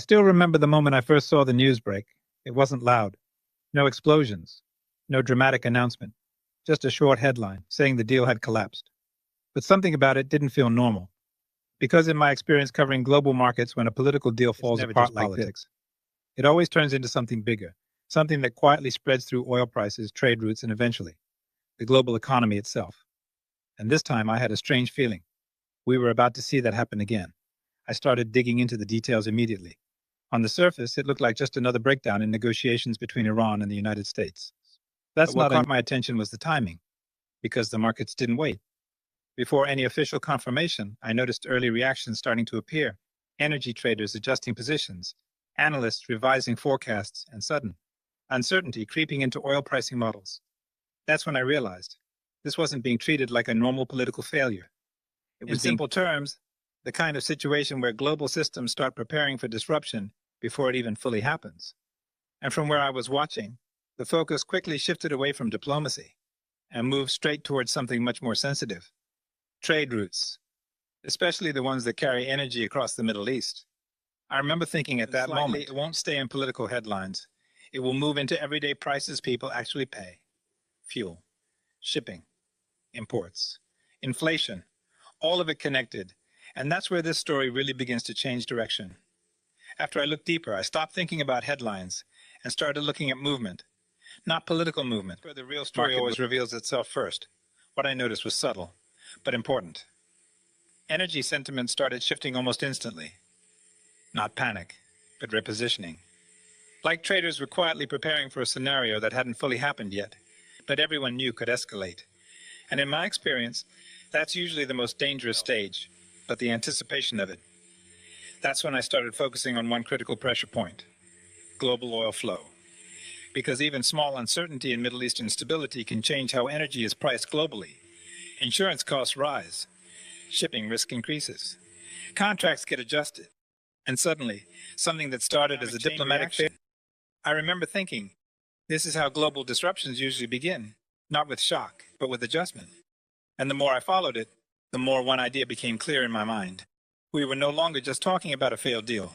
I still remember the moment I first saw the news break. It wasn't loud. No explosions. No dramatic announcement. Just a short headline saying the deal had collapsed. But something about it didn't feel normal. Because in my experience covering global markets, when a political deal falls apart like this, it always turns into something bigger, something that quietly spreads through oil prices, trade routes, and eventually, the global economy itself. And this time I had a strange feeling. We were about to see that happen again. I started digging into the details immediately. On the surface, it looked like just another breakdown in negotiations between Iran and the United States. But what caught my attention was the timing, because the markets didn't wait. Before any official confirmation, I noticed early reactions starting to appear, energy traders adjusting positions, analysts revising forecasts, and sudden uncertainty creeping into oil pricing models. That's when I realized this wasn't being treated like a normal political failure. It was, in simple terms, the kind of situation where global systems start preparing for disruption before it even fully happens. And from where I was watching, the focus quickly shifted away from diplomacy and moved straight towards something much more sensitive. Trade routes, especially the ones that carry energy across the Middle East. I remember thinking at that moment, it won't stay in political headlines. It will move into everyday prices people actually pay. Fuel, shipping, imports, inflation, all of it connected. And that's where this story really begins to change direction. After I looked deeper, I stopped thinking about headlines and started looking at movement. Not political movement, where the real story always reveals itself first. What I noticed was subtle, but important. Energy sentiment started shifting almost instantly. Not panic, but repositioning. Like traders were quietly preparing for a scenario that hadn't fully happened yet, but everyone knew could escalate. And in my experience, that's usually the most dangerous stage, but the anticipation of it. That's when I started focusing on one critical pressure point: global oil flow. Because even small uncertainty in Middle Eastern stability can change how energy is priced globally. Insurance costs rise. Shipping risk increases. Contracts get adjusted. And suddenly, something that started as a diplomatic failure. I remember thinking, this is how global disruptions usually begin, not with shock, but with adjustment. And the more I followed it, the more one idea became clear in my mind. We were no longer just talking about a failed deal.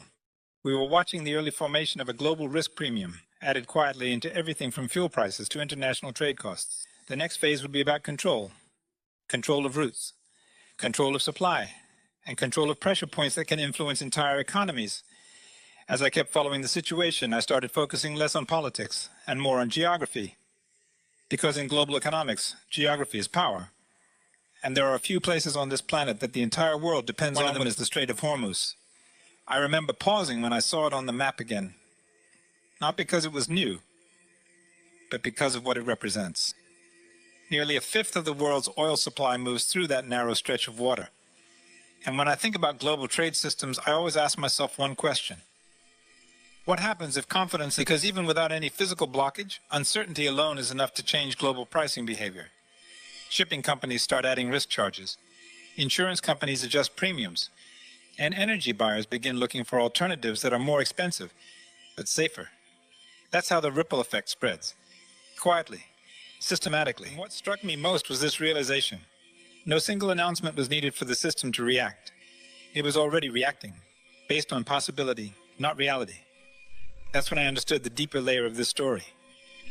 We were watching the early formation of a global risk premium, added quietly into everything from fuel prices to international trade costs. The next phase would be about control. Control of routes, control of supply, and control of pressure points that can influence entire economies. As I kept following the situation, I started focusing less on politics and more on geography. Because in global economics, geography is power. And there are a few places on this planet that the entire world depends on. One of them is the Strait of Hormuz. I remember pausing when I saw it on the map again. Not because it was new, but because of what it represents. Nearly a fifth of the world's oil supply moves through that narrow stretch of water. And when I think about global trade systems, I always ask myself one question. What happens if confidence, because even without any physical blockage, uncertainty alone is enough to change global pricing behavior? Shipping companies start adding risk charges. Insurance companies adjust premiums. And energy buyers begin looking for alternatives that are more expensive, but safer. That's how the ripple effect spreads. Quietly, systematically. And what struck me most was this realization. No single announcement was needed for the system to react. It was already reacting, based on possibility, not reality. That's when I understood the deeper layer of this story.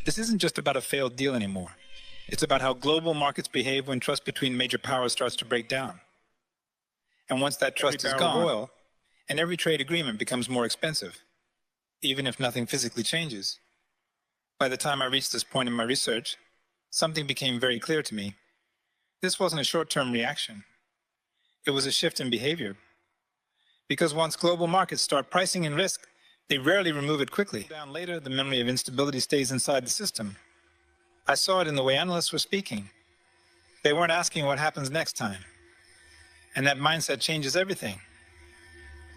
This isn't just about a failed deal anymore. It's about how global markets behave when trust between major powers starts to break down. And once that trust is gone, oil, and every trade agreement becomes more expensive, even if nothing physically changes. By the time I reached this point in my research, something became very clear to me. This wasn't a short-term reaction. It was a shift in behavior. Because once global markets start pricing in risk, they rarely remove it quickly. Down later, the memory of instability stays inside the system. I saw it in the way analysts were speaking. They weren't asking what happens next time. And that mindset changes everything.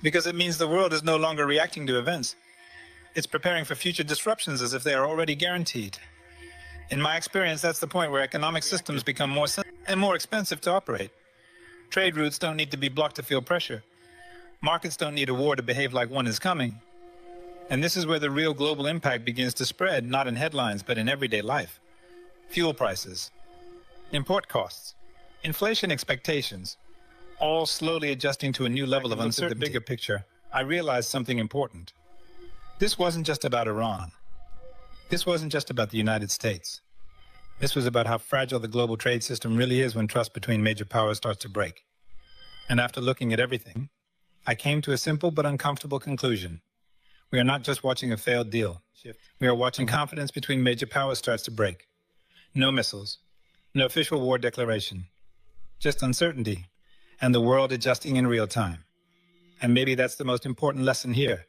Because it means the world is no longer reacting to events. It's preparing for future disruptions as if they are already guaranteed. In my experience, that's the point where economic systems become more and more expensive to operate. Trade routes don't need to be blocked to feel pressure. Markets don't need a war to behave like one is coming. And this is where the real global impact begins to spread, not in headlines, but in everyday life. Fuel prices, import costs, inflation expectations, all slowly adjusting to a new level of uncertainty. The bigger picture, I realized something important. This wasn't just about Iran. This wasn't just about the United States. This was about how fragile the global trade system really is when trust between major powers starts to break. And after looking at everything, I came to a simple but uncomfortable conclusion. We are not just watching a failed deal. We are watching confidence between major powers starts to break. No missiles, no official war declaration, just uncertainty, and the world adjusting in real time. And maybe that's the most important lesson here.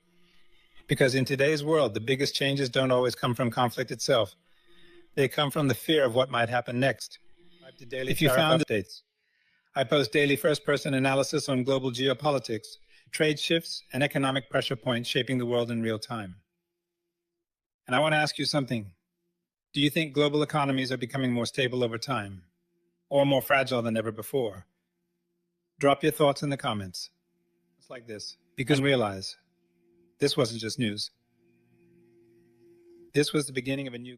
Because in today's world, the biggest changes don't always come from conflict itself. They come from the fear of what might happen next. If you found updates, I post daily first-person analysis on global geopolitics, trade shifts, and economic pressure points shaping the world in real time. And I want to ask you something. Do you think global economies are becoming more stable over time, or more fragile than ever before? Drop your thoughts in the comments. It's like this, because realize, this wasn't just news. This was the beginning of a new...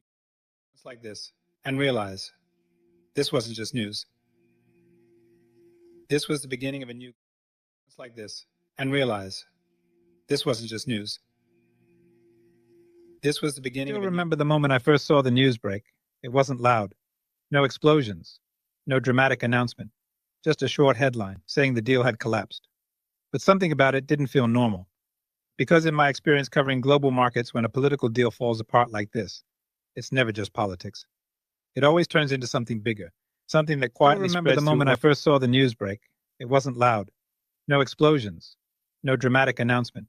It's like this, and realize, this wasn't just news. This was the beginning of a new... It's like this, and realize, this wasn't just news. This was the beginning of... I remember the moment I first saw the news break. It wasn't loud. No explosions. No dramatic announcement. Just a short headline saying the deal had collapsed. But something about it didn't feel normal. Because in my experience covering global markets, when a political deal falls apart like this, it's never just politics. It always turns into something bigger. Something that quietly spreads. I remember the moment I first saw the news break. It wasn't loud. No explosions. No dramatic announcement.